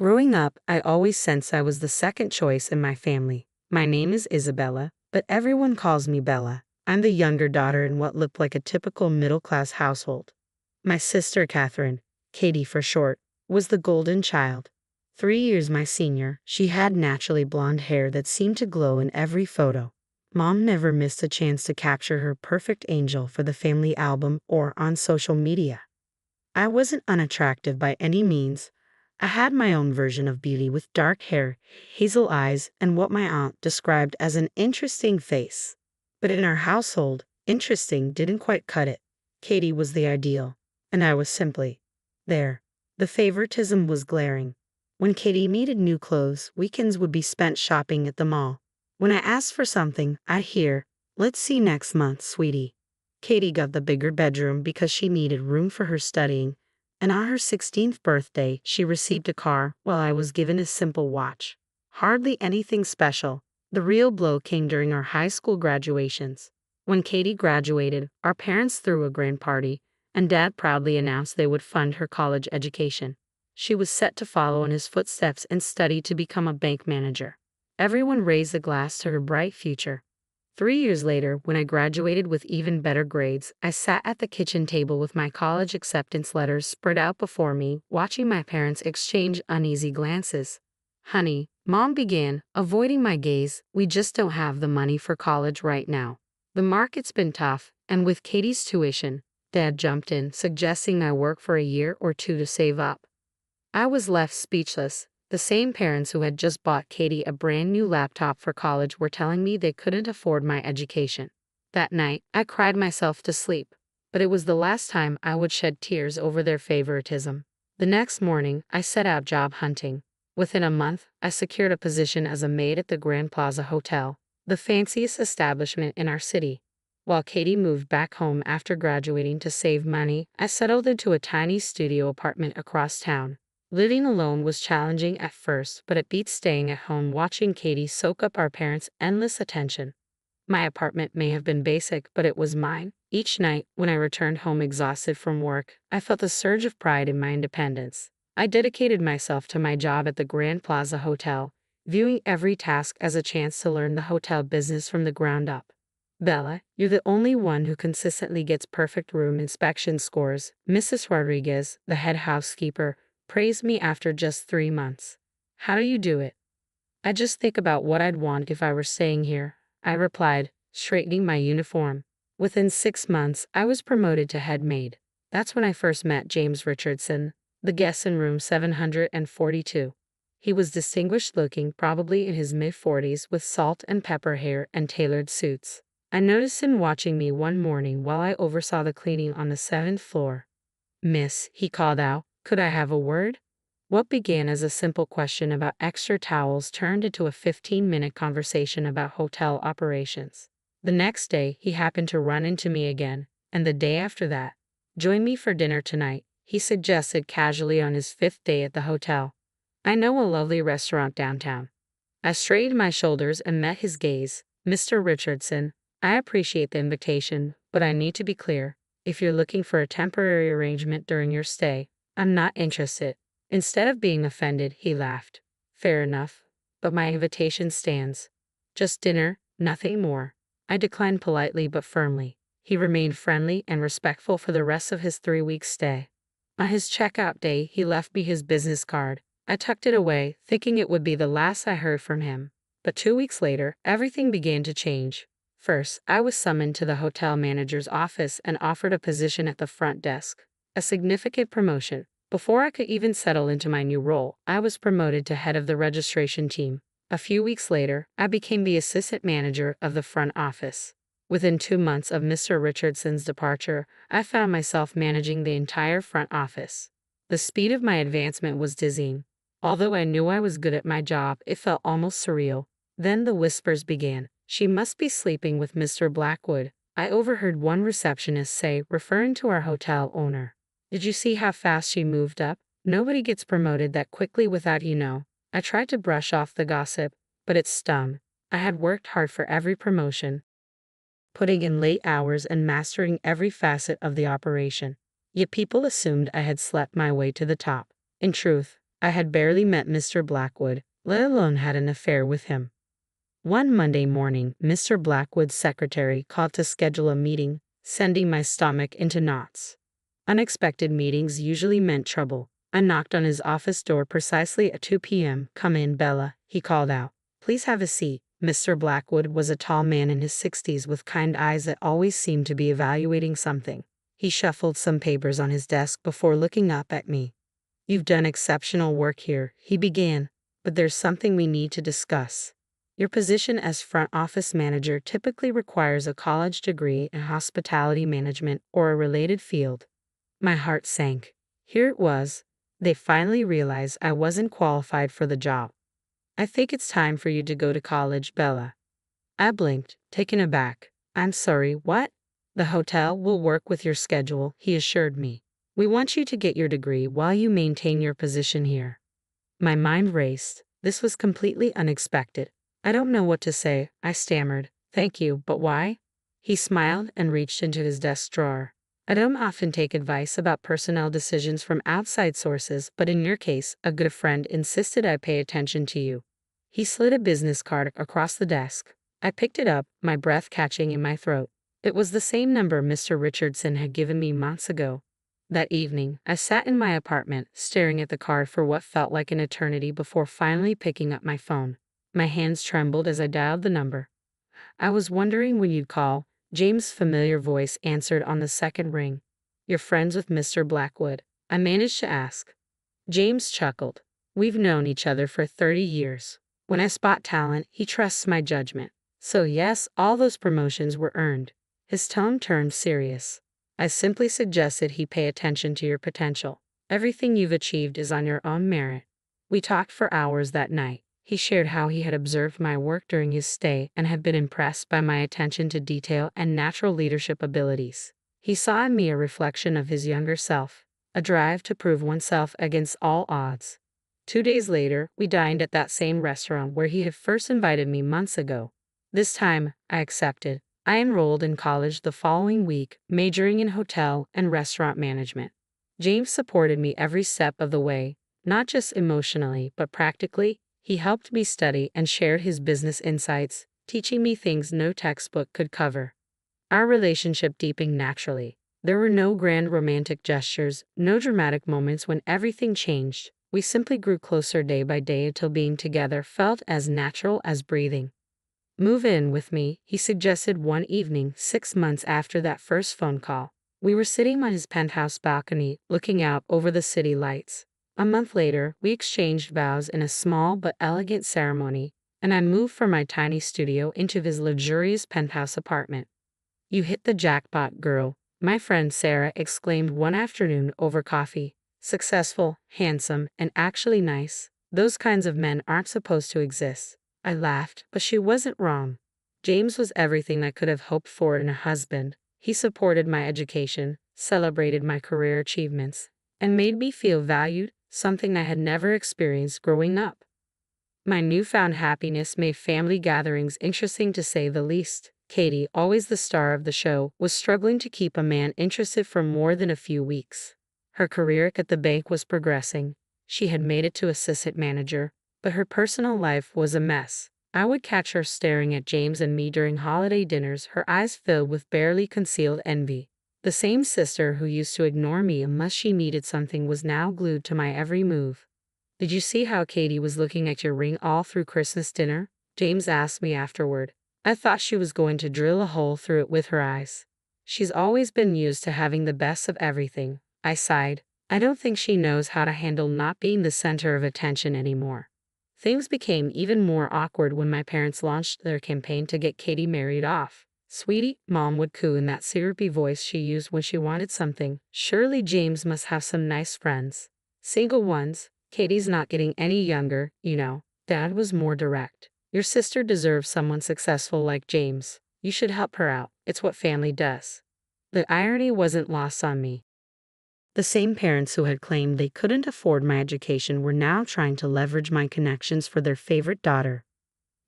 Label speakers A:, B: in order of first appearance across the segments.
A: Growing up, I always sensed I was the second choice in my family. My name is Isabella, but everyone calls me Bella. I'm the younger daughter in what looked like a typical middle-class household. My sister Catherine, Katie for short, was the golden child. 3 years my senior, she had naturally blonde hair that seemed to glow in every photo. Mom never missed a chance to capture her perfect angel for the family album or on social media. I wasn't unattractive by any means. I had my own version of beauty with dark hair, hazel eyes, and what my aunt described as an interesting face. But in our household, interesting didn't quite cut it. Katie was the ideal, and I was simply there. The favoritism was glaring. When Katie needed new clothes, weekends would be spent shopping at the mall. When I asked for something, I'd hear, "Let's see next month, sweetie." Katie got the bigger bedroom because she needed room for her studying, and on her 16th birthday, she received a car while I was given a simple watch. Hardly anything special. The real blow came during our high school graduations. When Katie graduated, our parents threw a grand party, and Dad proudly announced they would fund her college education. She was set to follow in his footsteps and study to become a bank manager. Everyone raised a glass to her bright future. 3 years later, when I graduated with even better grades, I sat at the kitchen table with my college acceptance letters spread out before me, watching my parents exchange uneasy glances. "Honey," Mom began, avoiding my gaze, "we just don't have the money for college right now. The market's been tough, and with Katie's tuition," Dad jumped in, suggesting I work for a year or two to save up. I was left speechless. The same parents who had just bought Katie a brand new laptop for college were telling me they couldn't afford my education. That night, I cried myself to sleep, but it was the last time I would shed tears over their favoritism. The next morning, I set out job hunting. Within a month, I secured a position as a maid at the Grand Plaza Hotel, the fanciest establishment in our city. While Katie moved back home after graduating to save money, I settled into a tiny studio apartment across town. Living alone was challenging at first, but it beat staying at home watching Katie soak up our parents' endless attention. My apartment may have been basic, but it was mine. Each night, when I returned home exhausted from work, I felt a surge of pride in my independence. I dedicated myself to my job at the Grand Plaza Hotel, viewing every task as a chance to learn the hotel business from the ground up. "Bella, you're the only one who consistently gets perfect room inspection scores," Mrs. Rodriguez, the head housekeeper, praised me after just 3 months. "How do you do it?" "I just think about what I'd want if I were staying here," I replied, straightening my uniform. Within 6 months, I was promoted to head maid. That's when I first met James Richardson, the guest in room 742. He was distinguished looking, probably in his mid-40s, with salt and pepper hair and tailored suits. I noticed him watching me one morning while I oversaw the cleaning on the 7th floor. "Miss," he called out, "could I have a word?" What began as a simple question about extra towels turned into a 15-minute conversation about hotel operations. The next day, he happened to run into me again, and the day after that. "Join me for dinner tonight," he suggested casually on his 5th day at the hotel. "I know a lovely restaurant downtown." I straightened my shoulders and met his gaze. "Mr. Richardson, I appreciate the invitation, but I need to be clear. If you're looking for a temporary arrangement during your stay, I'm not interested." Instead of being offended, he laughed. "Fair enough, but my invitation stands. Just dinner, nothing more." I declined politely but firmly. He remained friendly and respectful for the rest of his 3-week stay. On his checkout day, he left me his business card. I tucked it away, thinking it would be the last I heard from him. But 2 weeks later, everything began to change. First, I was summoned to the hotel manager's office and offered a position at the front desk. A significant promotion. Before I could even settle into my new role, I was promoted to head of the registration team. A few weeks later, I became the assistant manager of the front office. Within 2 months of Mr. Richardson's departure, I found myself managing the entire front office. The speed of my advancement was dizzying. Although I knew I was good at my job, it felt almost surreal. Then the whispers began. "She must be sleeping with Mr. Blackwood," I overheard one receptionist say, referring to our hotel owner. "Did you see how fast she moved up? Nobody gets promoted that quickly without you know." I tried to brush off the gossip, but it stung. I had worked hard for every promotion, putting in late hours and mastering every facet of the operation. Yet people assumed I had slept my way to the top. In truth, I had barely met Mr. Blackwood, let alone had an affair with him. One Monday morning, Mr. Blackwood's secretary called to schedule a meeting, sending my stomach into knots. Unexpected meetings usually meant trouble. I knocked on his office door precisely at 2 p.m. "Come in, Bella," he called out. "Please have a seat." Mr. Blackwood was a tall man in his 60s with kind eyes that always seemed to be evaluating something. He shuffled some papers on his desk before looking up at me. "You've done exceptional work here," he began, "but there's something we need to discuss. Your position as front office manager typically requires a college degree in hospitality management or a related field." My heart sank. Here it was. They finally realized I wasn't qualified for the job. "I think it's time for you to go to college, Bella." I blinked, taken aback. "I'm sorry, what?" "The hotel will work with your schedule," he assured me. "We want you to get your degree while you maintain your position here." My mind raced. This was completely unexpected. "I don't know what to say," I stammered. "Thank you, but why?" He smiled and reached into his desk drawer. "I don't often take advice about personnel decisions from outside sources, but in your case, a good friend insisted I pay attention to you." He slid a business card across the desk. I picked it up, my breath catching in my throat. It was the same number Mr. Richardson had given me months ago. That evening, I sat in my apartment, staring at the card for what felt like an eternity before finally picking up my phone. My hands trembled as I dialed the number. "I was wondering when you'd call," James' familiar voice answered on the second ring. "You're friends with Mr. Blackwood?" I managed to ask. James chuckled. "We've known each other for 30 years. When I spot talent, he trusts my judgment. So yes, all those promotions were earned." His tone turned serious. "I simply suggested he pay attention to your potential. Everything you've achieved is on your own merit." We talked for hours that night. He shared how he had observed my work during his stay and had been impressed by my attention to detail and natural leadership abilities. He saw in me a reflection of his younger self, a drive to prove oneself against all odds. 2 days later, we dined at that same restaurant where he had first invited me months ago. This time, I accepted. I enrolled in college the following week, majoring in hotel and restaurant management. James supported me every step of the way, not just emotionally, but practically. He helped me study and shared his business insights, teaching me things no textbook could cover. Our relationship deepened naturally. There were no grand romantic gestures, no dramatic moments when everything changed. We simply grew closer day by day until being together felt as natural as breathing. "Move in with me," he suggested one evening 6 months after that first phone call. We were sitting on his penthouse balcony, looking out over the city lights. A month later, we exchanged vows in a small but elegant ceremony, and I moved from my tiny studio into his luxurious penthouse apartment. "You hit the jackpot, girl," my friend Sarah exclaimed one afternoon over coffee. "Successful, handsome, and actually nice. Those kinds of men aren't supposed to exist." I laughed, but she wasn't wrong. James was everything I could have hoped for in a husband. He supported my education, celebrated my career achievements, and made me feel valued, something I had never experienced growing up. My newfound happiness made family gatherings interesting to say the least. Katie, always the star of the show, was struggling to keep a man interested for more than a few weeks. Her career at the bank was progressing. She had made it to assistant manager, but her personal life was a mess. I would catch her staring at James and me during holiday dinners, her eyes filled with barely concealed envy. The same sister who used to ignore me unless she needed something was now glued to my every move. "Did you see how Katie was looking at your ring all through Christmas dinner?" James asked me afterward. "I thought she was going to drill a hole through it with her eyes." "She's always been used to having the best of everything," I sighed. "I don't think she knows how to handle not being the center of attention anymore." Things became even more awkward when my parents launched their campaign to get Katie married off. "Sweetie," Mom would coo in that syrupy voice she used when she wanted something. "Surely James must have some nice friends." "Single ones. Katie's not getting any younger, you know." Dad was more direct. "Your sister deserves someone successful like James. You should help her out. It's what family does." The irony wasn't lost on me. The same parents who had claimed they couldn't afford my education were now trying to leverage my connections for their favorite daughter.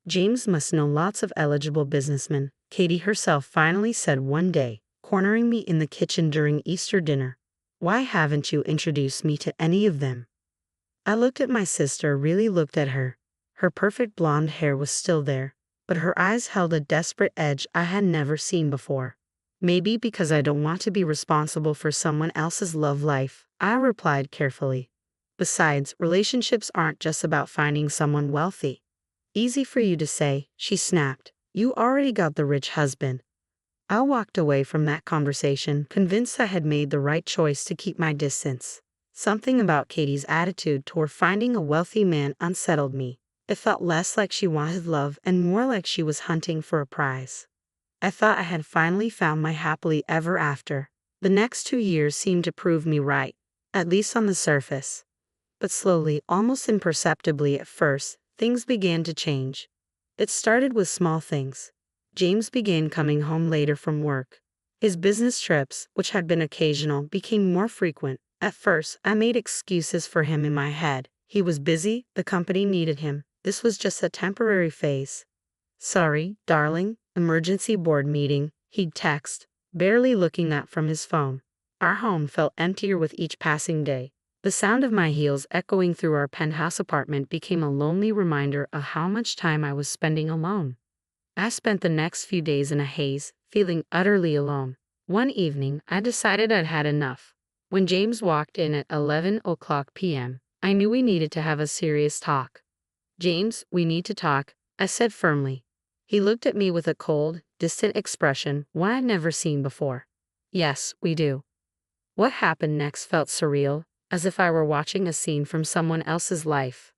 A: "James must know lots of eligible businessmen," Katie herself finally said one day, cornering me in the kitchen during Easter dinner. "Why haven't you introduced me to any of them?" I looked at my sister, really looked at her. Her perfect blonde hair was still there, but her eyes held a desperate edge I had never seen before. Maybe because I don't want to be responsible for someone else's love life, I replied carefully. Besides, relationships aren't just about finding someone wealthy. Easy for you to say, she snapped. You already got the rich husband. I walked away from that conversation, convinced I had made the right choice to keep my distance. Something about Katie's attitude toward finding a wealthy man unsettled me. It felt less like she wanted love and more like she was hunting for a prize. I thought I had finally found my happily ever after. The next 2 years seemed to prove me right, at least on the surface. But slowly, almost imperceptibly at first, things began to change. It started with small things. James began coming home later from work. His business trips, which had been occasional, became more frequent. At first, I made excuses for him in my head. He was busy, the company needed him. This was just a temporary phase. Sorry, darling, emergency board meeting, he'd text, barely looking up from his phone. Our home felt emptier with each passing day. The sound of my heels echoing through our penthouse apartment became a lonely reminder of how much time I was spending alone. I spent the next few days in a haze, feeling utterly alone. One evening, I decided I'd had enough. When James walked in at 11:00 p.m., I knew we needed to have a serious talk. James, we need to talk, I said firmly. He looked at me with a cold, distant expression one I'd never seen before. Yes, we do. What happened next felt surreal, as if I were watching a scene from someone else's life.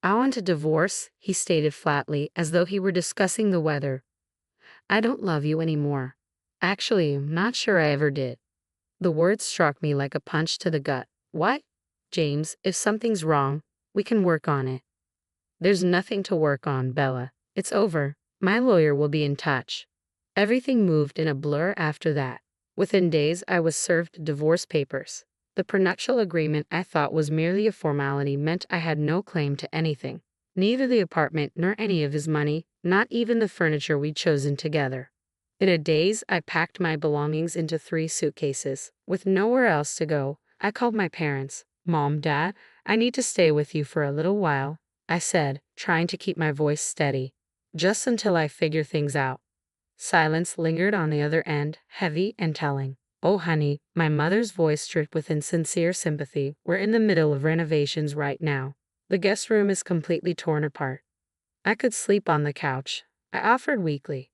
A: I want a divorce, he stated flatly, as though he were discussing the weather. I don't love you anymore. Actually, I'm not sure I ever did. The words struck me like a punch to the gut. What? James, if something's wrong, we can work on it. There's nothing to work on, Bella. It's over. My lawyer will be in touch. Everything moved in a blur after that. Within days, I was served divorce papers. The prenuptial agreement I thought was merely a formality meant I had no claim to anything. Neither the apartment nor any of his money, not even the furniture we'd chosen together. In a daze, I packed my belongings into 3 suitcases. With nowhere else to go, I called my parents. Mom, Dad, I need to stay with you for a little while, I said, trying to keep my voice steady. Just until I figure things out. Silence lingered on the other end, heavy and telling. Oh honey, my mother's voice dripped with insincere sympathy. We're in the middle of renovations right now. The guest room is completely torn apart. I could sleep on the couch, I offered weakly.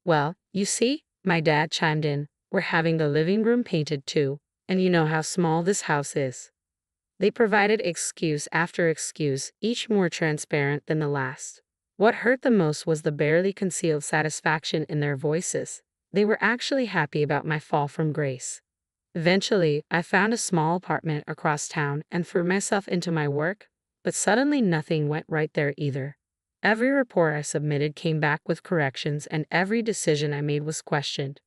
A: Well, you see, my dad chimed in, we're having the living room painted too, and you know how small this house is. They provided excuse after excuse, each more transparent than the last. What hurt the most was the barely concealed satisfaction in their voices. They were actually happy about my fall from grace. Eventually, I found a small apartment across town and threw myself into my work, but suddenly nothing went right there either. Every report I submitted came back with corrections and every decision I made was questioned.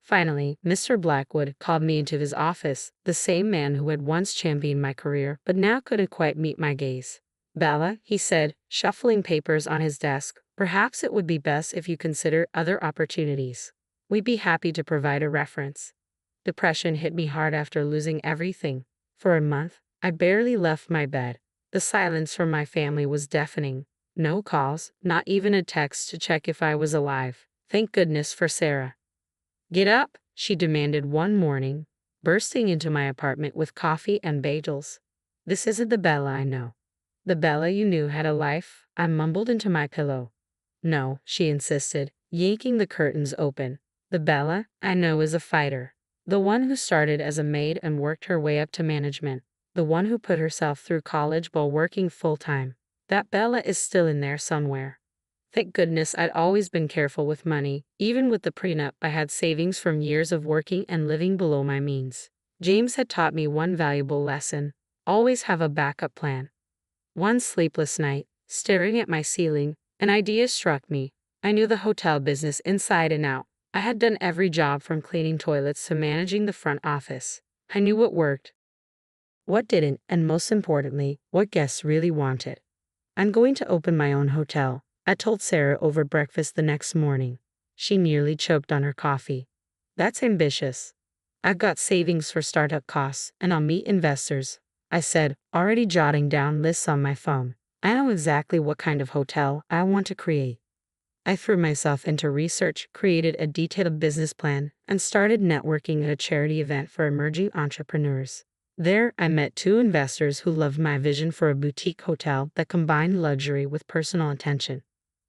A: Finally, Mr. Blackwood called me into his office, the same man who had once championed my career but now couldn't quite meet my gaze. Bella, he said, shuffling papers on his desk, perhaps it would be best if you consider other opportunities. We'd be happy to provide a reference. Depression hit me hard after losing everything. For a month, I barely left my bed. The silence from my family was deafening. No calls, not even a text to check if I was alive. Thank goodness for Sarah. Get up, she demanded one morning, bursting into my apartment with coffee and bagels. This isn't the Bella I know. The Bella you knew had a life, I mumbled into my pillow. No, she insisted, yanking the curtains open. The Bella I know is a fighter. The one who started as a maid and worked her way up to management. The one who put herself through college while working full-time. That Bella is still in there somewhere. Thank goodness I'd always been careful with money. Even with the prenup, I had savings from years of working and living below my means. James had taught me one valuable lesson. Always have a backup plan. One sleepless night, staring at my ceiling, an idea struck me. I knew the hotel business inside and out. I had done every job from cleaning toilets to managing the front office. I knew what worked, what didn't, and most importantly, what guests really wanted. I'm going to open my own hotel, I told Sarah over breakfast the next morning. She nearly choked on her coffee. That's ambitious. I've got savings for startup costs, and I'll meet investors. I said, already jotting down lists on my phone. I know exactly what kind of hotel I want to create. I threw myself into research, created a detailed business plan, and started networking at a charity event for emerging entrepreneurs. There, I met two investors who loved my vision for a boutique hotel that combined luxury with personal attention.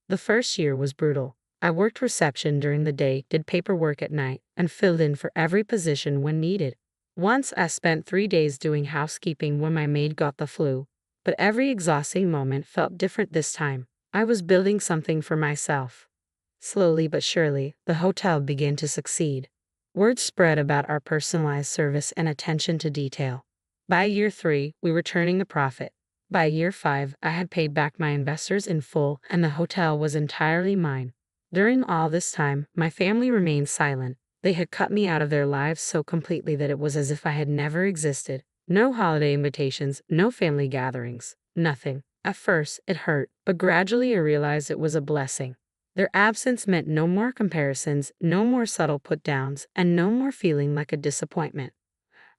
A: The first year was brutal. I worked reception during the day, did paperwork at night, and filled in for every position when needed. Once I spent 3 days doing housekeeping when my maid got the flu, but every exhausting moment felt different this time. I was building something for myself. Slowly but surely, the hotel began to succeed. Word spread about our personalized service and attention to detail. By year 3, we were turning a profit. By year 5, I had paid back my investors in full and the hotel was entirely mine. During all this time, my family remained silent. They had cut me out of their lives so completely that it was as if I had never existed. No holiday invitations, no family gatherings, nothing. At first, it hurt, but gradually I realized it was a blessing. Their absence meant no more comparisons, no more subtle put-downs, and no more feeling like a disappointment.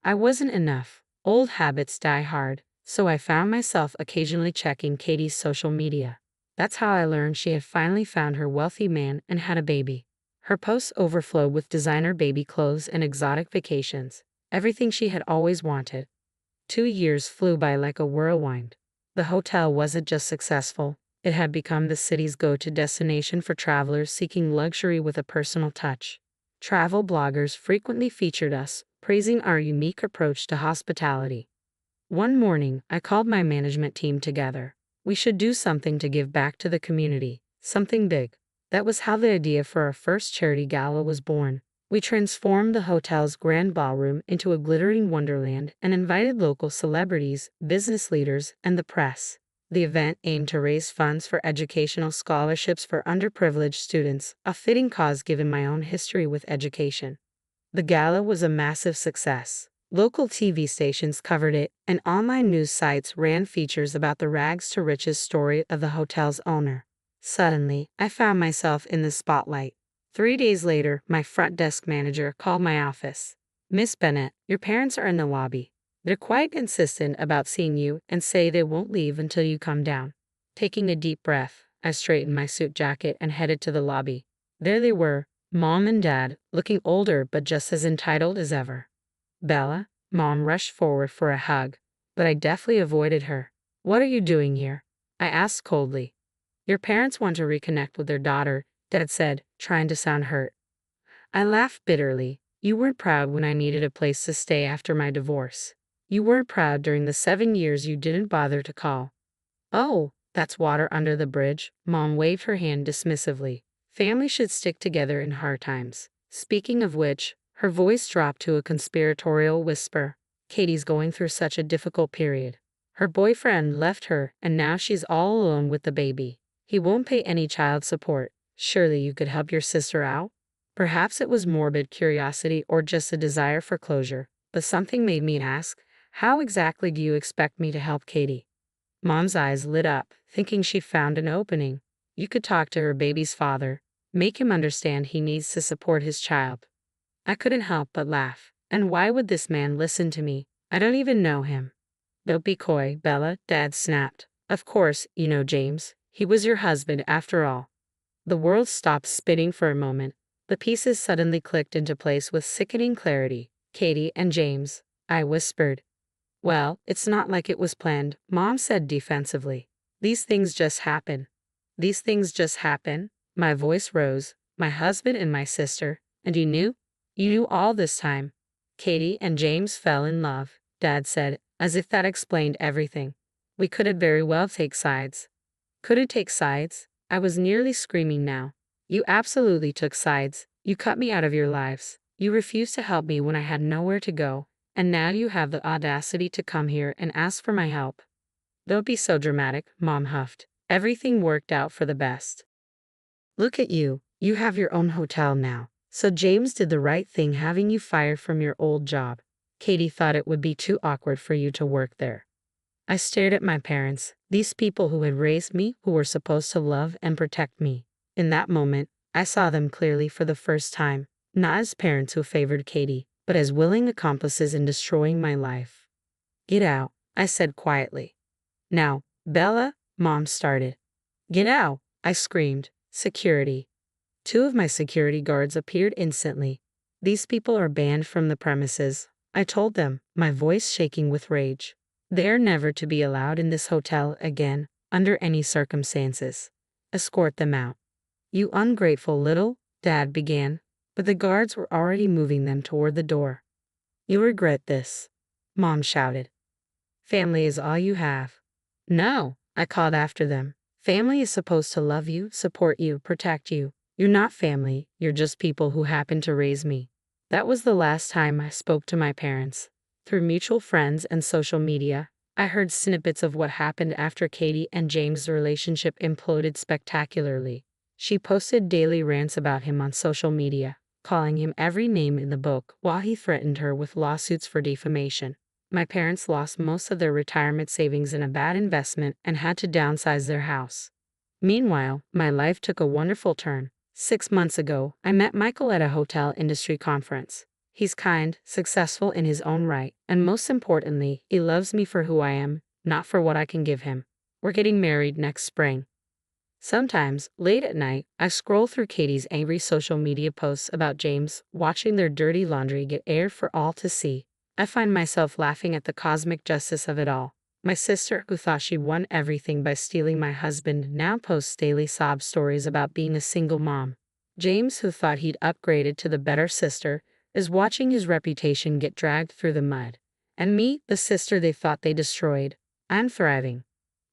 A: I wasn't enough. Old habits die hard, so I found myself occasionally checking Katie's social media. That's how I learned she had finally found her wealthy man and had a baby. Her posts overflowed with designer baby clothes and exotic vacations, everything she had always wanted. 2 years flew by like a whirlwind. The hotel wasn't just successful, it had become the city's go-to destination for travelers seeking luxury with a personal touch. Travel bloggers frequently featured us, praising our unique approach to hospitality. One morning, I called my management team together. We should do something to give back to the community, something big. That was how the idea for our first charity gala was born. We transformed the hotel's grand ballroom into a glittering wonderland and invited local celebrities, business leaders, and the press. The event aimed to raise funds for educational scholarships for underprivileged students, a fitting cause given my own history with education. The gala was a massive success. Local TV stations covered it, and online news sites ran features about the rags to riches story of the hotel's owner. Suddenly, I found myself in the spotlight. 3 days later, my front desk manager called my office. "Miss Bennett, your parents are in the lobby. They're quite insistent about seeing you and say they won't leave until you come down." Taking a deep breath, I straightened my suit jacket and headed to the lobby. There they were, Mom and Dad, looking older but just as entitled as ever. "Bella," Mom rushed forward for a hug, but I deftly avoided her. "What are you doing here?" I asked coldly. "Your parents want to reconnect with their daughter," Dad said, trying to sound hurt. I laughed bitterly. "You weren't proud when I needed a place to stay after my divorce. You weren't proud during the 7 years you didn't bother to call." "Oh, that's water under the bridge," Mom waved her hand dismissively. "Families should stick together in hard times. Speaking of which," her voice dropped to a conspiratorial whisper, "Katie's going through such a difficult period. Her boyfriend left her, and now she's all alone with the baby. He won't pay any child support. Surely you could help your sister out?" Perhaps it was morbid curiosity or just a desire for closure, but something made me ask, "How exactly do you expect me to help Katie?" Mom's eyes lit up, thinking she'd found an opening. "You could talk to her baby's father, make him understand he needs to support his child." I couldn't help but laugh. And why would this man listen to me? I don't even know him. "Don't be coy, Bella," Dad snapped. "Of course, you know James. He was your husband after all." The world stopped spinning for a moment. The pieces suddenly clicked into place with sickening clarity. "Katie and James," I whispered. "Well, it's not like it was planned," Mom said defensively. "These things just happen." "These things just happen?" My voice rose. "My husband and my sister. And you knew? You knew all this time." "Katie and James fell in love," Dad said, as if that explained everything. "We couldn't very well take sides." "Couldn't take sides?" I was nearly screaming now. "You absolutely took sides. You cut me out of your lives. You refused to help me when I had nowhere to go. And now you have the audacity to come here and ask for my help." "Don't be so dramatic," Mom huffed. "Everything worked out for the best. Look at you. You have your own hotel now. So James did the right thing having you fired from your old job. Katie thought it would be too awkward for you to work there." I stared at my parents, these people who had raised me, who were supposed to love and protect me. In that moment, I saw them clearly for the first time, not as parents who favored Katie, but as willing accomplices in destroying my life. "Get out," I said quietly. Now, Bella, Mom started. Get out, I screamed. Security. Two of my security guards appeared instantly. These people are banned from the premises, I told them, my voice shaking with rage. They are never to be allowed in this hotel again, under any circumstances. Escort them out. You ungrateful little, Dad began, but the guards were already moving them toward the door. You regret this, Mom shouted. Family is all you have. No, I called after them. Family is supposed to love you, support you, protect you. You're not family, you're just people who happened to raise me. That was the last time I spoke to my parents. Through mutual friends and social media, I heard snippets of what happened after Katie and James' relationship imploded spectacularly. She posted daily rants about him on social media, calling him every name in the book while he threatened her with lawsuits for defamation. My parents lost most of their retirement savings in a bad investment and had to downsize their house. Meanwhile, my life took a wonderful turn. 6 months ago, I met Michael at a hotel industry conference. He's kind, successful in his own right, and most importantly, he loves me for who I am, not for what I can give him. We're getting married next spring. Sometimes, late at night, I scroll through Katie's angry social media posts about James, watching their dirty laundry get aired for all to see. I find myself laughing at the cosmic justice of it all. My sister, who thought she won everything by stealing my husband, now posts daily sob stories about being a single mom. James, who thought he'd upgraded to the better sister, is watching his reputation get dragged through the mud. And me, the sister they thought they destroyed, I'm thriving.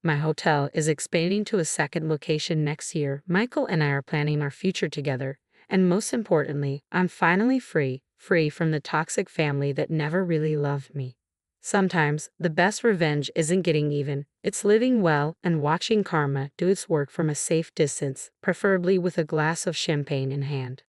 A: My hotel is expanding to a second location next year. Michael and I are planning our future together. And most importantly, I'm finally free from the toxic family that never really loved me. Sometimes, the best revenge isn't getting even, it's living well and watching karma do its work from a safe distance, preferably with a glass of champagne in hand.